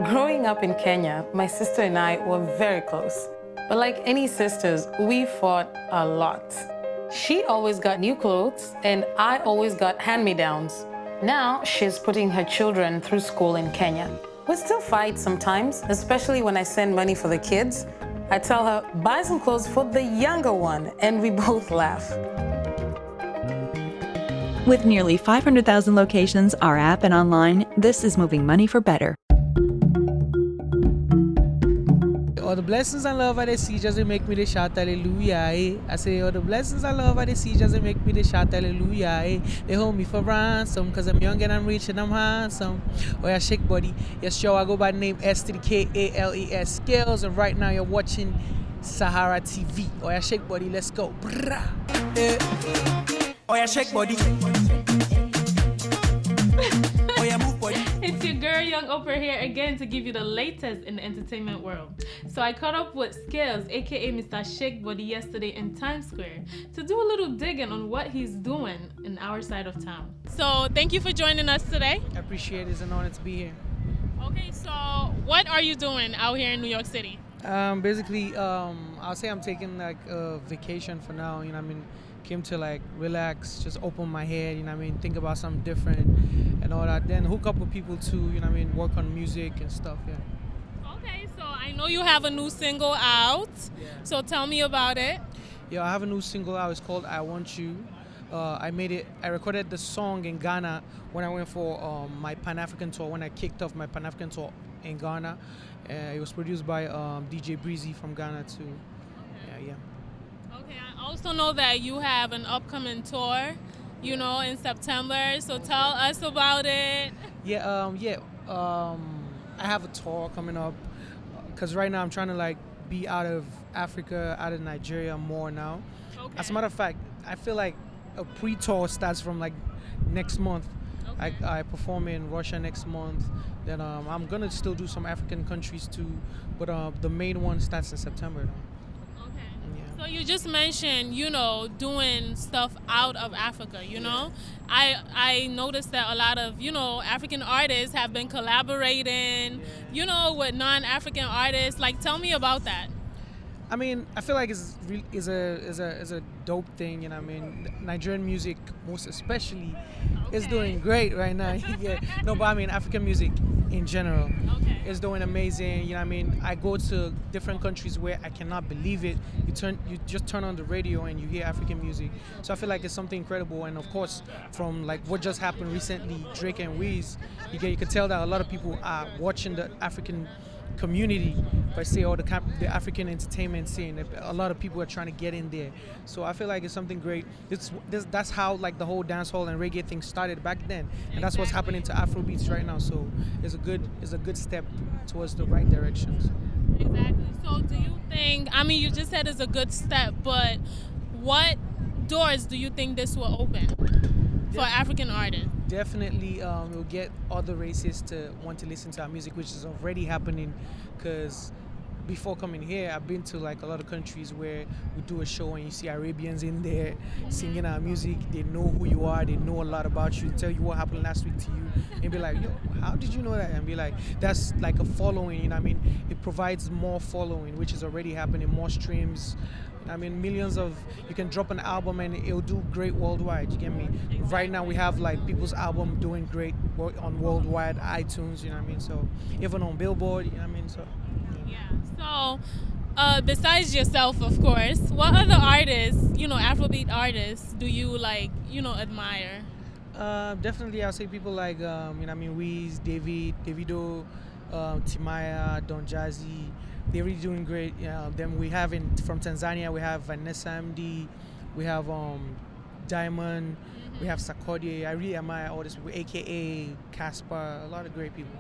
Growing up in Kenya, my sister and I were very close. But like any sisters, we fought a lot. She always got new clothes, and I always got hand-me-downs. Now she's putting her children through school in Kenya. We still fight sometimes, especially when I send money for the kids. I tell her, buy some clothes for the younger one, and we both laugh. With nearly 500,000 locations, our app and online, this is moving money for better. All the blessings and love I see just make me to shout hallelujah. Eh? I say all the blessings and love I see just make me to shout hallelujah. Eh? They hold me for ransom cause I'm young and I'm rich and I'm handsome. Oh yeah, shake body. Yes, yo, I go by the name STKALES Skales, and right now you're watching SaharaTV. Oh yeah, shake body, let's go. Eh. Oh yeah, shake body. Oh yeah, move body. It's your girl Young Oprah here again to give you the latest in the entertainment world. So I caught up with Skales, aka Mr. Shake Body, yesterday in Times Square to do a little digging on what he's doing in our side of town. So thank you for joining us today. I appreciate it. It's an honor to be here. Okay, so what are you doing out here in New York City? Basically, I'll say I'm taking like a vacation for now. You know what I mean? Came to like relax, just open my head, you know what I mean, think about something different and all that. Then hook up with people too, you know what I mean, work on music and stuff, yeah. Okay, so I know you have a new single out, so tell me about it. Yeah, I have a new single out, it's called I Want You. I recorded the song in Ghana when I went for my Pan-African tour, when I kicked off my Pan-African tour in Ghana. It was produced by DJ Breezy from Ghana too. Yeah. Okay, I also know that you have an upcoming tour, you know, in September. So tell us about it. I have a tour coming up because right now I'm trying to like be out of Africa, out of Nigeria more now. Okay. As a matter of fact, I feel like a pre-tour starts from like next month. Okay. I perform in Russia next month. Then I'm gonna still do some African countries too, but the main one starts in September. So you just mentioned, you know, doing stuff out of Africa, you know? I noticed that a lot of, you know, African artists have been collaborating, you know, with non-African artists. Like, tell me about that. I mean, I feel like it's a dope thing, you know what I mean? Nigerian music, most especially, is doing great right now. Yeah. No, but I mean, African music in general is doing amazing, you know what I mean? I go to different countries where I cannot believe it. You just turn on the radio and you hear African music. So I feel like it's something incredible. And of course, from like what just happened recently, Drake and Wiz, you can tell that a lot of people are watching the African community, per se, or the African entertainment scene. A lot of people are trying to get in there, so I feel like it's something great. That's how like the whole dancehall and reggae thing started back then, and that's what's happening to Afrobeats right now. So it's a good step towards the right direction. Exactly. So do you think? I mean, you just said it's a good step, but what doors do you think this will open for African artists? Definitely, we'll get other races to want to listen to our music, which is already happening. Because before coming here, I've been to like a lot of countries where we do a show and you see Arabians in there singing our music. They know who you are. They know a lot about you. Tell you what happened last week to you, and be like, "Yo, how did you know that?" And be like, "That's like a following." You know what I mean? It provides more following, which is already happening. More streams. I mean, millions of, you can drop an album and it'll do great worldwide, you get me? Right now we have like people's album doing great on worldwide iTunes, you know what I mean? So even on Billboard, you know what I mean? So So besides yourself, of course, what other artists, you know, Afrobeat artists, do you like, you know, admire? Definitely I'll say people like, you know what I mean, Wiz, Davido, Timaya, Don Jazzy. They're really doing great. Then we have from Tanzania, we have Vanessa MD, we have Diamond, we have Sarkodie. I really admire all these people, aka Casper, a lot of great people.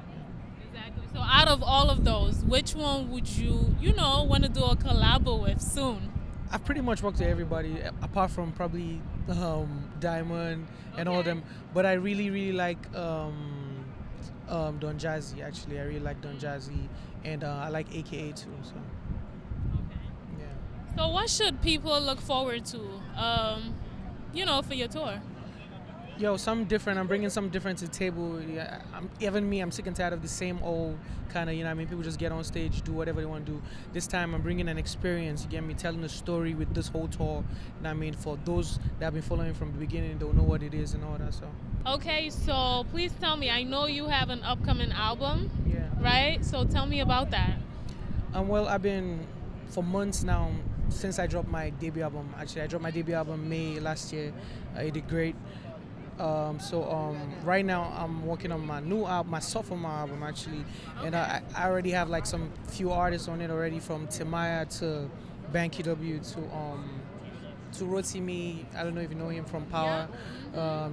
Exactly. So out of all of those, which one would you, you know, want to do a collabo with soon? I've pretty much worked with everybody, apart from probably Diamond and all them. But I really like Don Jazzy, actually. I really like Don Jazzy, and I like AKA too. So. Yeah. So what should people look forward to, you know, for your tour? Yo, something different. I'm bringing something different to the table. Yeah, I'm sick and tired of the same old kind of, you know what I mean? People just get on stage, do whatever they want to do. This time I'm bringing an experience, you get me, telling a story with this whole tour. You know what I mean? For those that have been following from the beginning, they'll know what it is and all that, so. Okay, so please tell me, I know you have an upcoming album, Yeah. right? So tell me about that. Well, I've been, for months now, since I dropped my debut album. Actually, I dropped my debut album May last year. It did great. Right now I'm working on my new album, my sophomore album actually, and I already have like some few artists on it already, from Timaya to Banky W to Rotimi. I don't know if you know him from Power.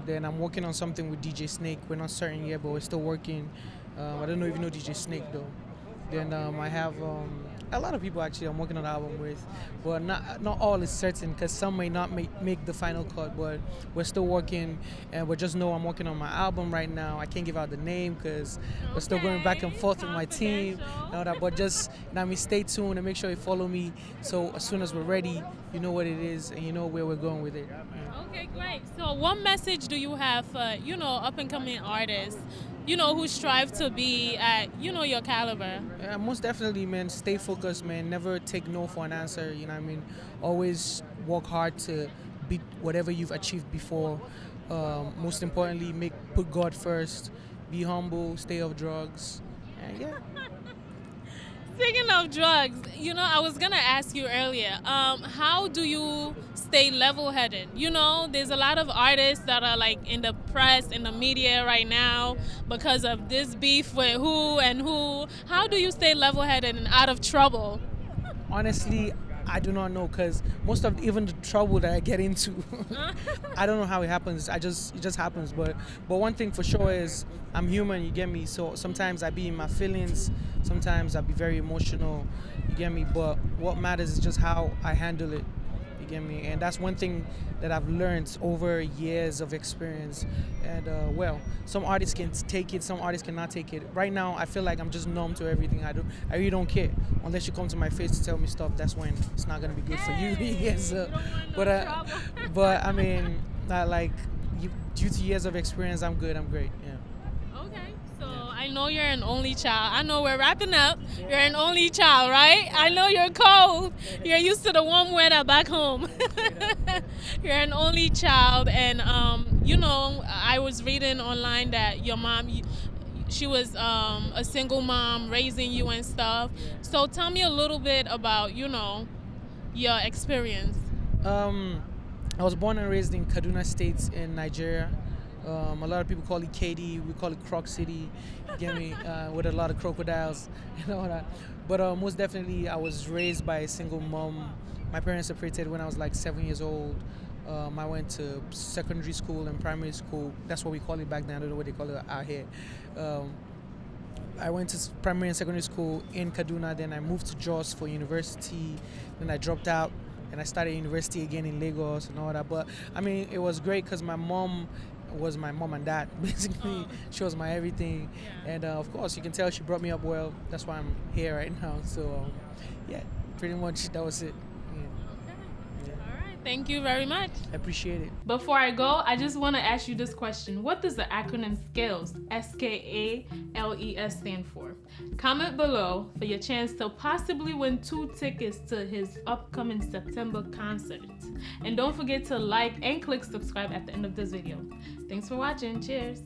Then I'm working on something with DJ Snake. We're not certain yet, but we're still working. I don't know if you know DJ Snake though. Then I have a lot of people actually I'm working on the album with, but not all is certain because some may not make the final cut, but we're still working, and we just know I'm working on my album right now. I can't give out the name because we're still going back and forth with my team and all that, but just, you know what I mean, stay tuned and make sure you follow me, so as soon as we're ready, you know what it is and you know where we're going with it. Yeah. Okay, great. So what message do you have for, up and coming artists, who strive to be at, your caliber? Yeah, most definitely, man. Stay focused, man. Never take no for an answer, you know what I mean? Always work hard to beat whatever you've achieved before. Most importantly, put God first. Be humble, stay off drugs, and yeah. Speaking of drugs, I was going to ask you earlier, how do you stay level-headed? There's a lot of artists that are like in the press, in the media right now because of this beef with who and who. How do you stay level-headed and out of trouble? Honestly, I do not know, because most of even the trouble that I get into, I don't know how it happens. It just happens. But one thing for sure is I'm human. You get me. So sometimes I be in my feelings. Sometimes I be very emotional. You get me. But what matters is just how I handle it. You get me. And that's one thing that I've learned over years of experience. And some artists can take it, some artists cannot take it. Right now, I feel like I'm just numb to everything. I really don't care. Unless you come to my face to tell me stuff, that's when it's not gonna be good for you. Yes, but I mean, due to years of experience, I'm good. I'm great. Yeah. Okay, so I know you're an only child. I know we're wrapping up. Yeah. You're an only child, right? I know you're cold. You're used to the warm weather back home. You're an only child, and I was reading online that your mom, she was a single mom raising you and stuff. So tell me a little bit about your experience. I was born and raised in Kaduna State in Nigeria. A lot of people call it KD, we call it Croc City, you get me, with a lot of crocodiles, that. But most definitely, I was raised by a single mom. My parents separated when I was like 7 years old. I went to secondary school and primary school. That's what we call it back then. I don't know what they call it out here. I went to primary and secondary school in Kaduna. Then I moved to Jos for university. Then I dropped out and I started university again in Lagos and all that. But I mean, it was great because my mom was my mom and dad. Basically, she was my everything. Yeah. And of course, you can tell she brought me up well. That's why I'm here right now. So yeah, pretty much that was it. Thank you very much. I appreciate it. Before I go, I just want to ask you this question. What does the acronym SCALES, SKALES, stand for? Comment below for your chance to possibly win 2 tickets to his upcoming September concert. And don't forget to like and click subscribe at the end of this video. Thanks for watching. Cheers.